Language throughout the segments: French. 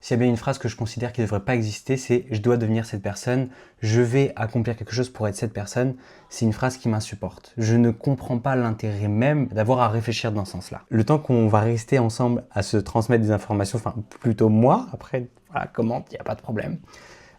S'il y a bien une phrase que je considère qui ne devrait pas exister, c'est « je dois devenir cette personne, je vais accomplir quelque chose pour être cette personne », c'est une phrase qui m'insupporte. Je ne comprends pas l'intérêt même d'avoir à réfléchir dans ce sens-là. Le temps qu'on va rester ensemble à se transmettre des informations, enfin plutôt moi, après, voilà, commente, il n'y a pas de problème.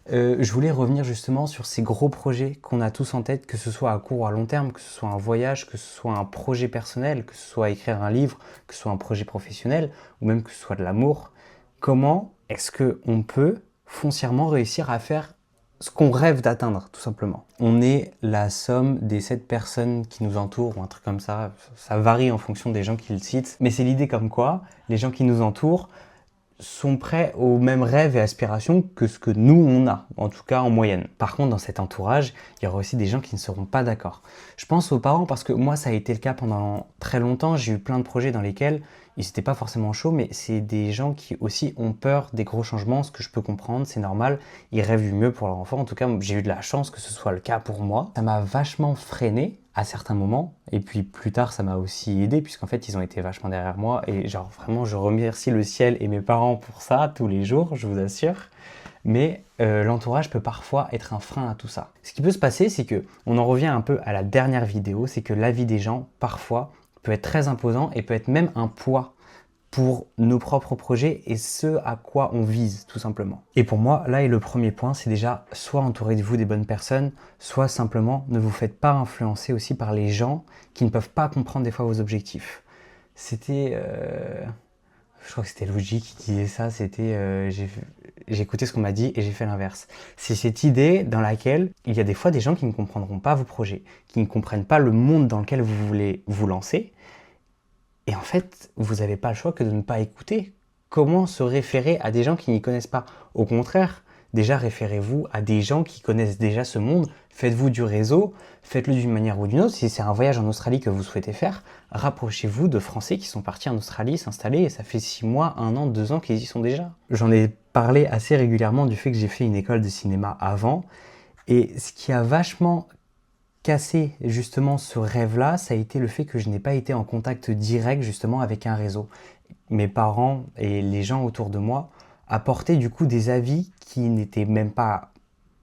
Je voulais revenir justement sur ces gros projets qu'on a tous en tête, que ce soit à court ou à long terme, que ce soit un voyage, que ce soit un projet personnel, que ce soit écrire un livre, que ce soit un projet professionnel, ou même que ce soit de l'amour. Comment est-ce qu'on peut foncièrement réussir à faire ce qu'on rêve d'atteindre, tout simplement? On est la somme des 7 personnes qui nous entourent, ou un truc comme ça. Ça varie en fonction des gens qui le citent. Mais c'est l'idée comme quoi les gens qui nous entourent sont prêts aux mêmes rêves et aspirations que ce que nous on a, en tout cas en moyenne. Par contre, dans cet entourage, il y aura aussi des gens qui ne seront pas d'accord. Je pense aux parents parce que moi ça a été le cas pendant très longtemps, j'ai eu plein de projets dans lesquels ils n'étaient pas forcément chauds, mais c'est des gens qui aussi ont peur des gros changements, ce que je peux comprendre, c'est normal, ils rêvent du mieux pour leur enfant, en tout cas j'ai eu de la chance que ce soit le cas pour moi. Ça m'a vachement freiné à certains moments, et puis plus tard ça m'a aussi aidé puisqu'en fait ils ont été vachement derrière moi et genre vraiment je remercie le ciel et mes parents pour ça tous les jours, je vous assure. Mais l'entourage peut parfois être un frein à tout ça. Ce qui peut se passer, c'est que, on en revient un peu à la dernière vidéo, c'est que l'avis des gens parfois peut être très imposant et peut être même un poids pour nos propres projets et ce à quoi on vise, tout simplement. Et pour moi, là est le premier point, c'est déjà soit entourez-vous des bonnes personnes, soit simplement ne vous faites pas influencer aussi par les gens qui ne peuvent pas comprendre des fois vos objectifs. C'était... je crois que c'était Luigi qui disait ça, c'était... j'ai écouté ce qu'on m'a dit et j'ai fait l'inverse. C'est cette idée dans laquelle il y a des fois des gens qui ne comprendront pas vos projets, qui ne comprennent pas le monde dans lequel vous voulez vous lancer. Et en fait, vous n'avez pas le choix que de ne pas écouter. Comment se référer à des gens qui n'y connaissent pas? Au contraire, déjà référez-vous à des gens qui connaissent déjà ce monde, faites-vous du réseau, faites-le d'une manière ou d'une autre. Si c'est un voyage en Australie que vous souhaitez faire, rapprochez-vous de Français qui sont partis en Australie s'installer et ça fait 6 mois, 1 an, 2 ans qu'ils y sont déjà. J'en ai parlé assez régulièrement du fait que j'ai fait une école de cinéma avant et ce qui a vachement casser justement ce rêve-là, ça a été le fait que je n'ai pas été en contact direct justement avec un réseau. Mes parents et les gens autour de moi apportaient du coup des avis qui n'étaient même pas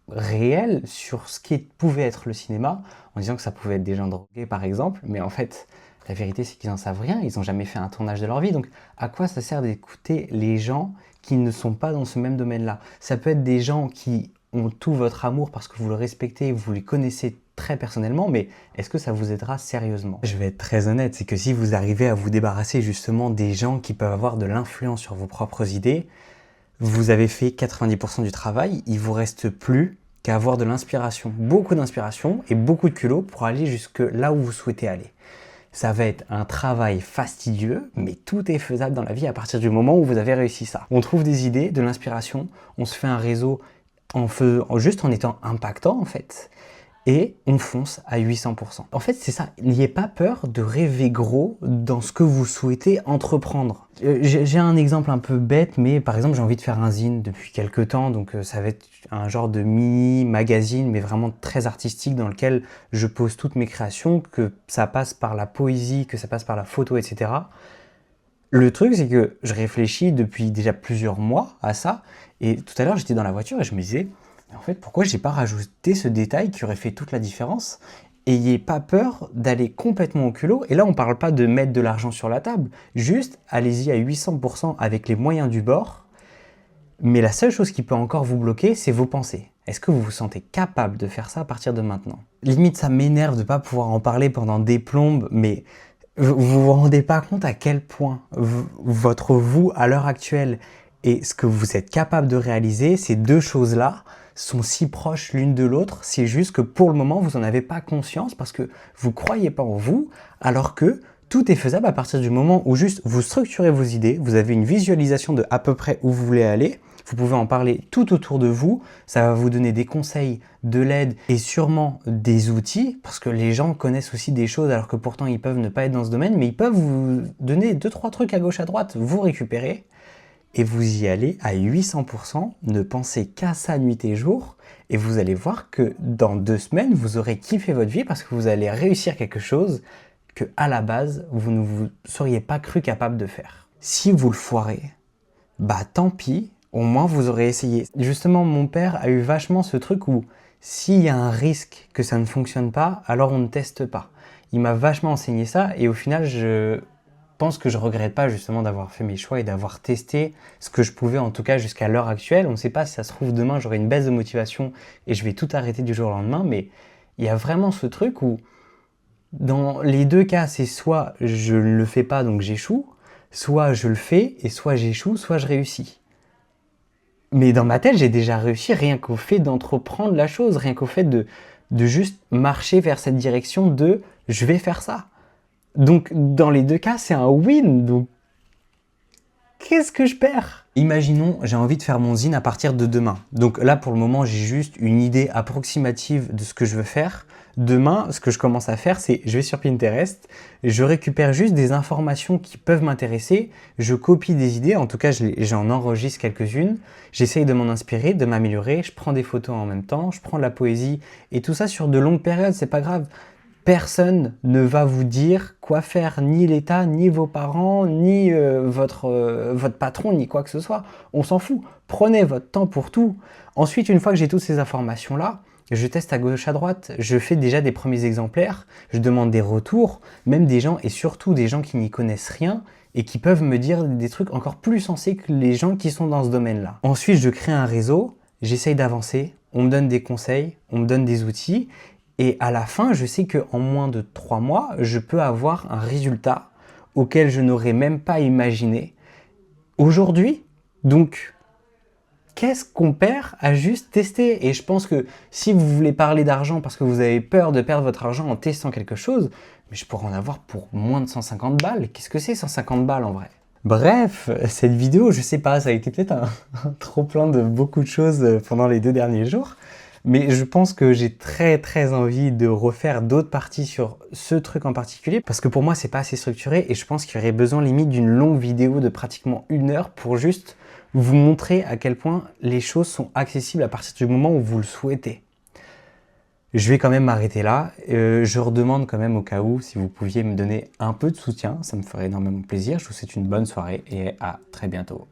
réels sur ce qui pouvait être le cinéma, en disant que ça pouvait être des gens drogués par exemple, mais en fait la vérité c'est qu'ils n'en savent rien, ils n'ont jamais fait un tournage de leur vie, donc à quoi ça sert d'écouter les gens qui ne sont pas dans ce même domaine-là? Ça peut être des gens qui ont tout votre amour parce que vous le respectez, vous les connaissez très personnellement, mais est-ce que ça vous aidera sérieusement? Je vais être très honnête, c'est que si vous arrivez à vous débarrasser justement des gens qui peuvent avoir de l'influence sur vos propres idées, vous avez fait 90% du travail, il vous reste plus qu'à avoir de l'inspiration, beaucoup d'inspiration et beaucoup de culot pour aller jusque là où vous souhaitez aller. Ça va être un travail fastidieux, mais tout est faisable dans la vie à partir du moment où vous avez réussi ça. On trouve des idées, de l'inspiration, on se fait un réseau juste en étant impactant en fait. Et on fonce à 800%. En fait, c'est ça. N'ayez pas peur de rêver gros dans ce que vous souhaitez entreprendre. J'ai un exemple un peu bête, mais par exemple, j'ai envie de faire un zine depuis quelques temps. Donc, ça va être un genre de mini-magazine, mais vraiment très artistique, dans lequel je pose toutes mes créations, que ça passe par la poésie, que ça passe par la photo, etc. Le truc, c'est que je réfléchis depuis déjà plusieurs mois à ça. Et tout à l'heure, j'étais dans la voiture et je me disais... Mais en fait, pourquoi j'ai pas rajouté ce détail qui aurait fait toute la différence? Ayez pas peur d'aller complètement au culot. Et là, on parle pas de mettre de l'argent sur la table. Juste, allez-y à 800% avec les moyens du bord. Mais la seule chose qui peut encore vous bloquer, c'est vos pensées. Est-ce que vous vous sentez capable de faire ça à partir de maintenant? Limite, ça m'énerve de pas pouvoir en parler pendant des plombes, mais vous vous rendez pas compte à quel point votre vous à l'heure actuelle et ce que vous êtes capable de réaliser, ces deux choses-là, sont si proches l'une de l'autre, c'est juste que pour le moment, vous n'en avez pas conscience parce que vous ne croyez pas en vous, alors que tout est faisable à partir du moment où juste vous structurez vos idées, vous avez une visualisation de à peu près où vous voulez aller, vous pouvez en parler tout autour de vous, ça va vous donner des conseils, de l'aide et sûrement des outils, parce que les gens connaissent aussi des choses alors que pourtant ils peuvent ne pas être dans ce domaine, mais ils peuvent vous donner 2-3 trucs à gauche à droite, vous récupérez. Et vous y allez à 800%, ne pensez qu'à ça nuit et jour, et vous allez voir que dans 2 semaines, vous aurez kiffé votre vie parce que vous allez réussir quelque chose que à la base, vous ne vous seriez pas cru capable de faire. Si vous le foirez, bah tant pis, Au moins, vous aurez essayé. Justement, mon père a eu vachement ce truc où s'il y a un risque que ça ne fonctionne pas, alors on ne teste pas. Il m'a vachement enseigné ça et au final, je pense que je regrette pas justement d'avoir fait mes choix et d'avoir testé ce que je pouvais en tout cas jusqu'à l'heure actuelle. On ne sait pas si ça se trouve demain, j'aurai une baisse de motivation et je vais tout arrêter du jour au lendemain, mais il y a vraiment ce truc où dans les deux cas, c'est soit je ne le fais pas donc j'échoue, soit je le fais et soit j'échoue, soit je réussis. Mais dans ma tête, j'ai déjà réussi rien qu'au fait d'entreprendre la chose, rien qu'au fait de juste marcher vers cette direction de je vais faire ça. Donc dans les deux cas, c'est un win. Donc qu'est-ce que je perds? Imaginons, j'ai envie de faire mon zine à partir de demain. Donc là, pour le moment, j'ai juste une idée approximative de ce que je veux faire. Demain, ce que je commence à faire, c'est je vais sur Pinterest, je récupère juste des informations qui peuvent m'intéresser, je copie des idées, en tout cas, j'en enregistre quelques-unes, j'essaye de m'en inspirer, de m'améliorer, je prends des photos en même temps, je prends de la poésie, et tout ça sur de longues périodes, c'est pas grave. Personne ne va vous dire quoi faire, ni l'État, ni vos parents, ni votre patron, ni quoi que ce soit. On s'en fout. Prenez votre temps pour tout. Ensuite, une fois que j'ai toutes ces informations-là, je teste à gauche, à droite. Je fais déjà des premiers exemplaires. Je demande des retours, même des gens, et surtout des gens qui n'y connaissent rien, et qui peuvent me dire des trucs encore plus sensés que les gens qui sont dans ce domaine-là. Ensuite, je crée un réseau. J'essaye d'avancer. On me donne des conseils, on me donne des outils. Et à la fin, je sais qu'en moins de 3 mois, je peux avoir un résultat auquel je n'aurais même pas imaginé aujourd'hui. Donc, qu'est-ce qu'on perd à juste tester? Et je pense que si vous voulez parler d'argent parce que vous avez peur de perdre votre argent en testant quelque chose, mais je pourrais en avoir pour moins de 150 balles. Qu'est-ce que c'est 150 balles en vrai? Bref, cette vidéo, je sais pas, ça a été peut-être un trop-plein de beaucoup de choses pendant les 2 derniers jours. Mais je pense que j'ai très envie de refaire d'autres parties sur ce truc en particulier parce que pour moi c'est pas assez structuré et je pense qu'il y aurait besoin limite d'une longue vidéo de pratiquement 1 heure pour juste vous montrer à quel point les choses sont accessibles à partir du moment où vous le souhaitez. Je vais quand même m'arrêter là. Je redemande quand même au cas où si vous pouviez me donner un peu de soutien, ça me ferait énormément plaisir. Je vous souhaite une bonne soirée et à très bientôt.